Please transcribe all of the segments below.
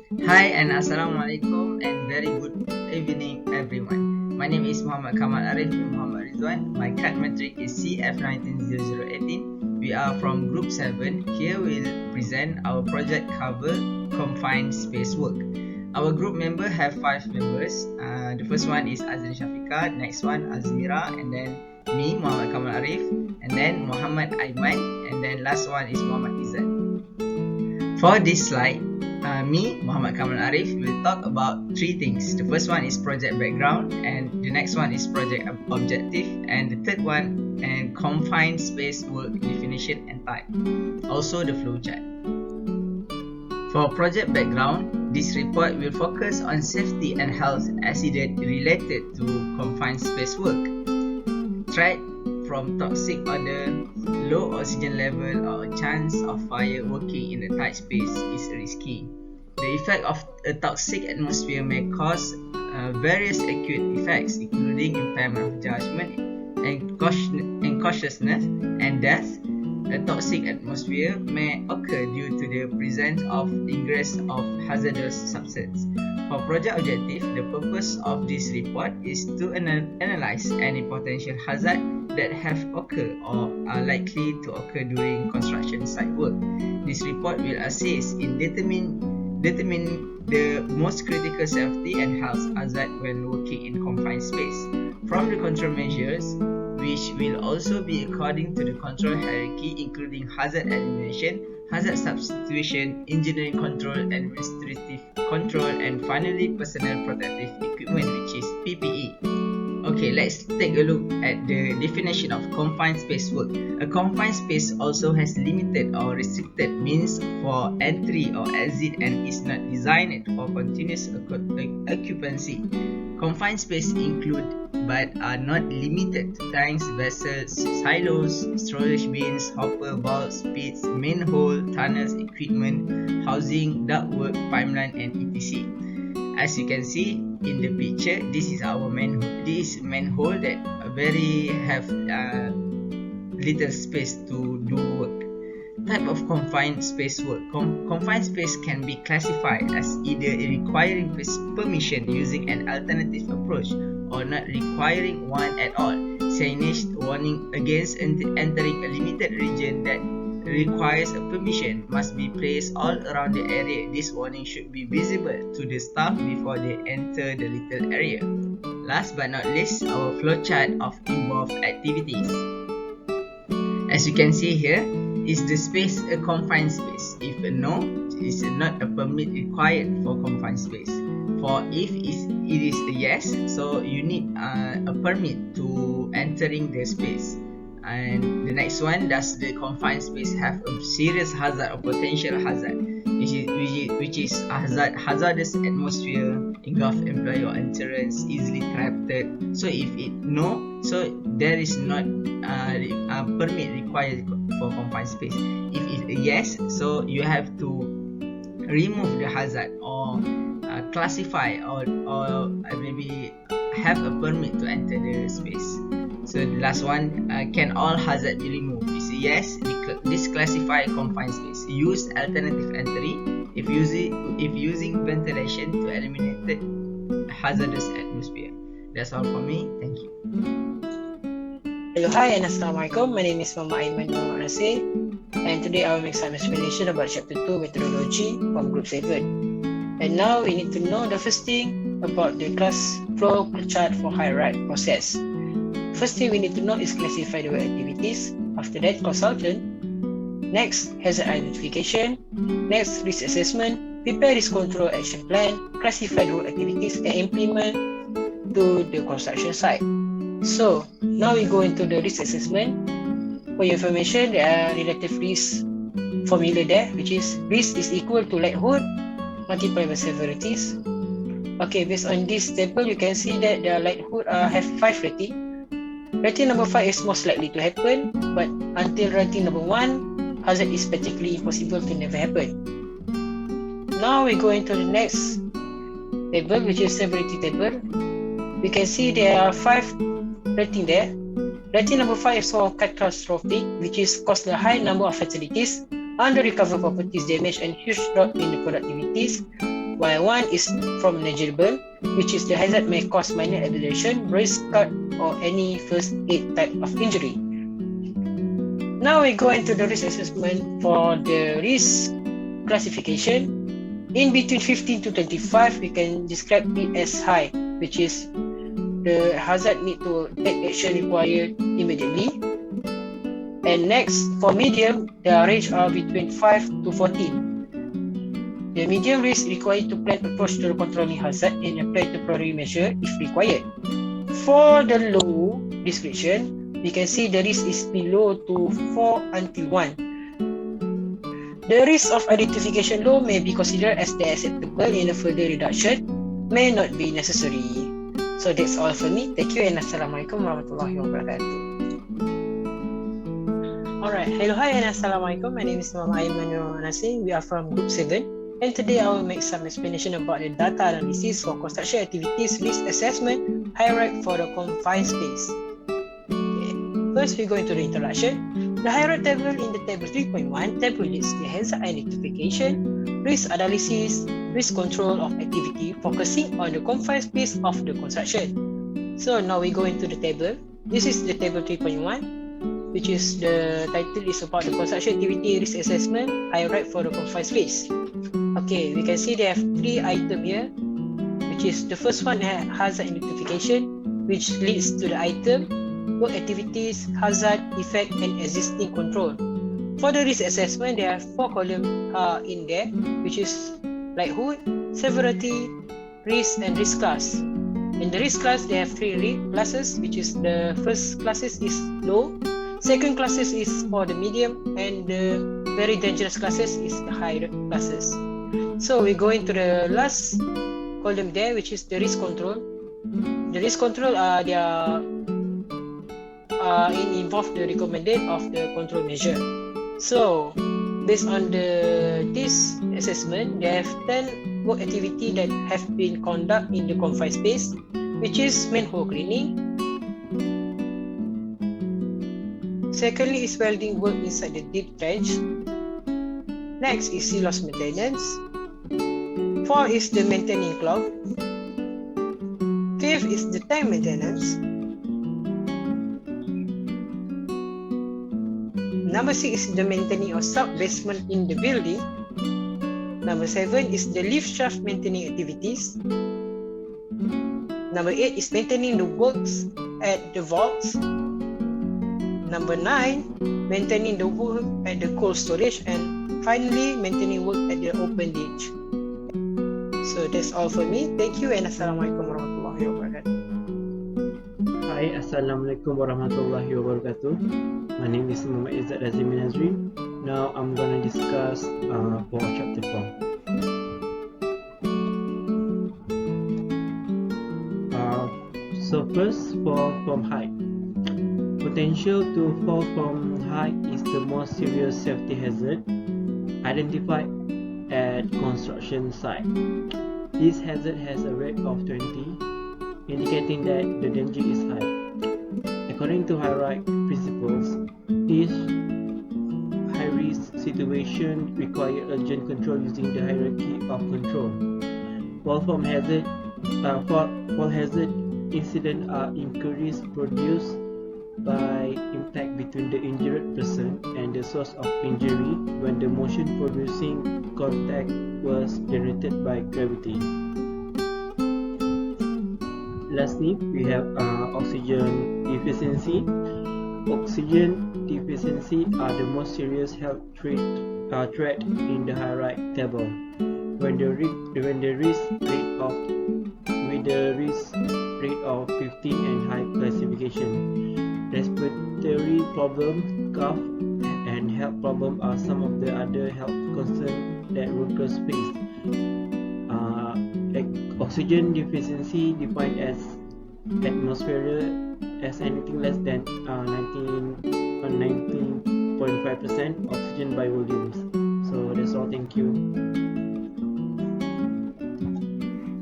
Hi and Assalamualaikum and very good evening everyone. My name is Mohamad Kamal Arif bin Mohamad Ridzuan. My CAD metric is CF190018. We are from Group 7. Here we'll present our project cover Confined Space Work. Our group member have 5 members. The first one is AZREEN SHAFIQA, next one AZMIRA, and then me, Mohamad Kamal Arif, and then Mohamad AIMAN, and then last one is Mohamad IZZAT. For this slide, me, Mohamad Kamal Arif, will talk about 3 things. The first one is project background, and the next one is project objective, and the third one and confined space work definition and type. Also the flowchart. For project background, this report will focus on safety and health accident related to confined space work. Threat from toxic odor, low oxygen level, or a chance of fire working in a tight space is risky. The effect of a toxic atmosphere may cause various acute effects, including impairment of judgment and consciousness and death. A toxic atmosphere may occur due to the presence of ingress of hazardous substance. For project objective, the purpose of this report is to analyze any potential hazard that have occurred or are likely to occur during construction site work. This report will assist in determining the most critical safety and health hazard when working in confined space. From the control measures, which will also be according to the control hierarchy, including hazard elimination, hazard substitution, engineering control, administrative control, and finally personal protective equipment, which is PPE. Okay, let's take a look at the definition of confined space work. A confined space also has limited or restricted means for entry or exit and is not designed for continuous occupancy. Confined space include but are not limited to tanks, vessels, silos, storage bins, hopper, vaults, pits, manhole, tunnels, equipment, housing, ductwork, pipeline, and etc. As you can see in the picture, this is our manhole. This manhole that have little space to do work. Type of confined space work. Confined space can be classified as either requiring permission using an alternative approach or not requiring one at all. Signage warning against entering a limited region that requires a permission must be placed all around the area. This warning should be visible to the staff before they enter the little area. Last but not least, our flowchart of involved activities. As you can see here, is the space a confined space? If no, it is not a permit required for confined space. For if it is a yes, so you need a permit to entering the space. And the next one, does the confined space have a serious hazard or potential hazard, which is hazardous atmosphere, engulf employee or entrance, easily trapped. So if it no, so there is not a permit required for confined space. If it yes, so you have to remove the hazard or classify or maybe have a permit to enter the space. So the last one, can all hazard be removed? Is yes, disclassify confined space. Use alternative entry if using ventilation to eliminate the hazardous atmosphere. That's all for me. Thank you. Hello, hi, and Assalamualaikum. My name is Mama AIMAN NASIR, and today I will make some explanation about Chapter 2 Methodology from Group 7. And now we need to know the first thing about the class flow chart for hierarchy process. First thing we need to know is classify the work activities. After that, consultant. Next, hazard identification. Next, risk assessment. Prepare risk control action plan. Classify the work activities and implement to the construction site. So, now we go into the risk assessment. For your information, there are relative risk formula there, which is risk is equal to likelihood multiplied by severities. Okay, based on this table, you can see that the likelihood have 5 rating. Rating number 5 is most likely to happen, but until rating number 1, hazard is practically impossible to never happen. Now we go into the next table, which is severity table. We can see there are 5 rating there. Rating number 5 is for catastrophic, which is caused a high number of fatalities, under recovered properties damage, and huge drop in the productivities. while one is from negligible, which is the hazard may cause minor ablation, brace cut, or any first aid type of injury. Now we go into the risk assessment for the risk classification. In between 15 to 25, we can describe it as high, which is the hazard need to take action required immediately. And next, for medium, the range are between 5 to 14. The medium risk required to plan approach to controlling hazard and apply temporary measure if required. For the low description, we can see the risk is below to 4 until 1. The risk of identification low may be considered as the acceptable and a further reduction may not be necessary. So that's all for me. Thank you and Assalamualaikum warahmatullahi wabarakatuh. Alright, hello, hi and Assalamualaikum. My name is Mohamad. We are from Group 7. And today I will make some explanation about the data analysis for construction activities risk assessment hierarchy for the confined space. Okay. First, we go into the introduction. The hierarchy table in the table 3.1 tabulates the hazard identification, risk analysis, risk control of activity focusing on the confined space of the construction. So now we go into the table. This is the table 3.1, which is the title is about the construction activity risk assessment hierarchy for the confined space. Okay, we can see they have 3 items here, which is the first one, hazard identification, which leads to the item, work activities, hazard, effect, and existing control. For the risk assessment, there are 4 columns in there, which is likelihood, severity, risk, and risk class. In the risk class, they have 3 classes, which is the first classes is low, second classes is for the medium, and the very dangerous classes is the higher classes. So we go into the last column there, which is the risk control. The risk control they are involve the recommended of the control measure. So based on this assessment, they have 10 work activity that have been conducted in the confined space, which is manhole cleaning. Secondly is welding work inside the deep trench. Next is silos maintenance. 4 is the maintaining clock. 5th is the tank maintenance. Number 6 is the maintaining of sub-basement in the building. Number 7 is the lift shaft maintaining activities. Number 8 is maintaining the works at the vaults. Number 9, maintaining the work at the cold storage, and finally maintaining work at the open ditch. So that's all for me. Thank you and Assalamualaikum warahmatullahi wabarakatuh. Hi, Assalamualaikum warahmatullahi wabarakatuh. My name is IZZAT AZREEN. Now I'm gonna discuss for chapter 4. So first, from height. Potential to fall from height is the most serious safety hazard identified at construction site. This hazard has a rate of 20, indicating that the danger is high. According to hierarchy principles, each high-risk situation requires urgent control using the hierarchy of control. Fall hazard incidents are injuries produced by impact between the injured person and the source of injury when the motion producing contact was generated by gravity. Lastly, we have oxygen deficiency. Oxygen deficiency are the most serious health threat in the hierarchy table. When the risk rate of 15 and high classification. Respiratory problems, cough, and health problems are some of the other health concerns that workers face. Oxygen deficiency defined as atmosphere as anything less than 19.5% oxygen by volumes. So that's all. Thank you.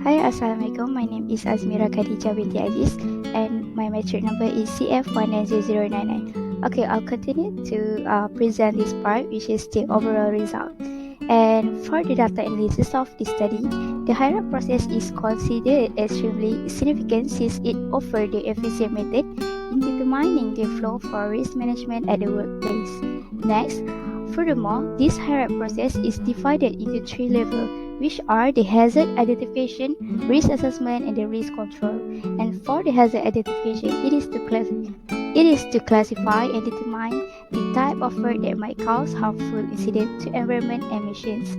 Hi, Assalamualaikum. My name is AZMIRA KHADIJAH binti AJIS and my matric number is CF190099. Okay, I'll continue to present this part, which is the overall result. And for the data analysis of this study, the HIRAP process is considered extremely significant since it offers the efficient method in determining the flow for risk management at the workplace. Next, furthermore, this HIRAP process is divided into 3 levels, which are the hazard identification, risk assessment, and the risk control. And for the hazard identification, it is to classify and determine the type of work that might cause harmful incident to environment and machines.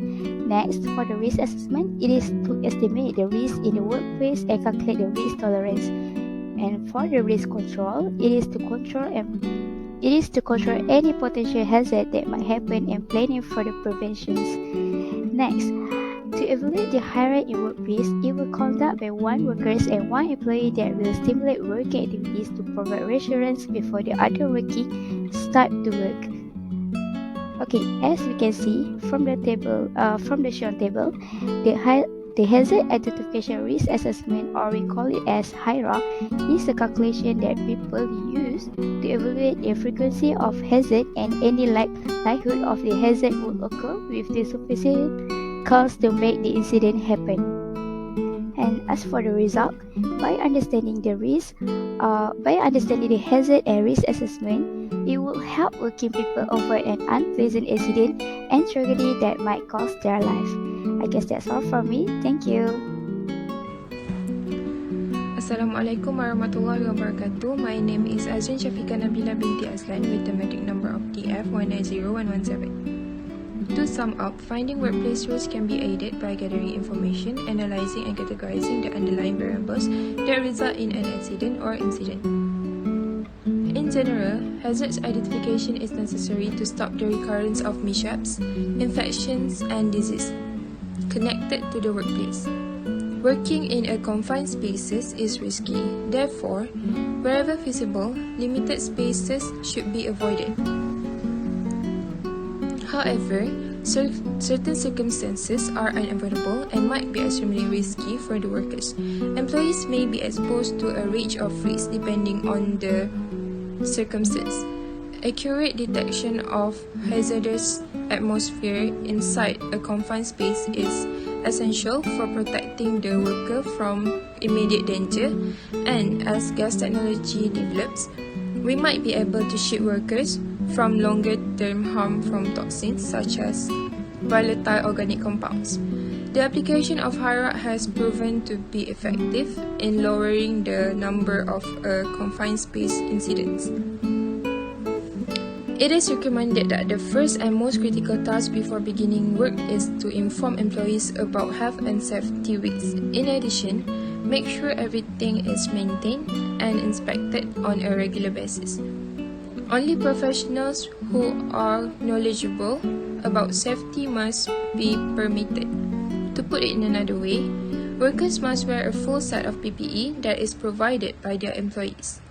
Next, for the risk assessment, it is to estimate the risk in the workplace and calculate the risk tolerance. And for the risk control, it is to control any potential hazard that might happen and planning for the preventions. Next, to evaluate the HIRAP in workplace, it will conduct by 1 workers and 1 employee that will stimulate working activities to provide reassurance before the other working start to work. Okay, as we can see from the table, from the shown table, the hazard identification risk assessment, or we call it as HIRA, is a calculation that people use to evaluate the frequency of hazard and any likelihood of the hazard would occur with the sufficient cause to make the incident happen. And as for the result, by understanding the hazard and risk assessment, it will help working people avoid an unpleasant incident and tragedy that might cost their life. I guess that's all from me. Thank you. Assalamualaikum warahmatullahi wabarakatuh. My name is SHAFIQA BINTI AZLAN with the matric number of TF190117. To sum up, finding workplace risks can be aided by gathering information, analyzing and categorizing the underlying variables that result in an accident or incident. In general, hazards identification is necessary to stop the recurrence of mishaps, infections, and disease connected to the workplace. Working in a confined spaces is risky. Therefore, wherever feasible, limited spaces should be avoided. However, certain circumstances are unavoidable and might be extremely risky for the workers. Employees may be exposed to a range of risks depending on the circumstance. Accurate detection of hazardous atmosphere inside a confined space is essential for protecting the worker from immediate danger, and as gas technology develops, we might be able to shield workers from longer-term harm from toxins such as volatile organic compounds. The application of HIRA has proven to be effective in lowering the number of confined space incidents. It is recommended that the first and most critical task before beginning work is to inform employees about health and safety risks. In addition, make sure everything is maintained and inspected on a regular basis. Only professionals who are knowledgeable about safety must be permitted. To put it in another way, workers must wear a full set of PPE that is provided by their employees.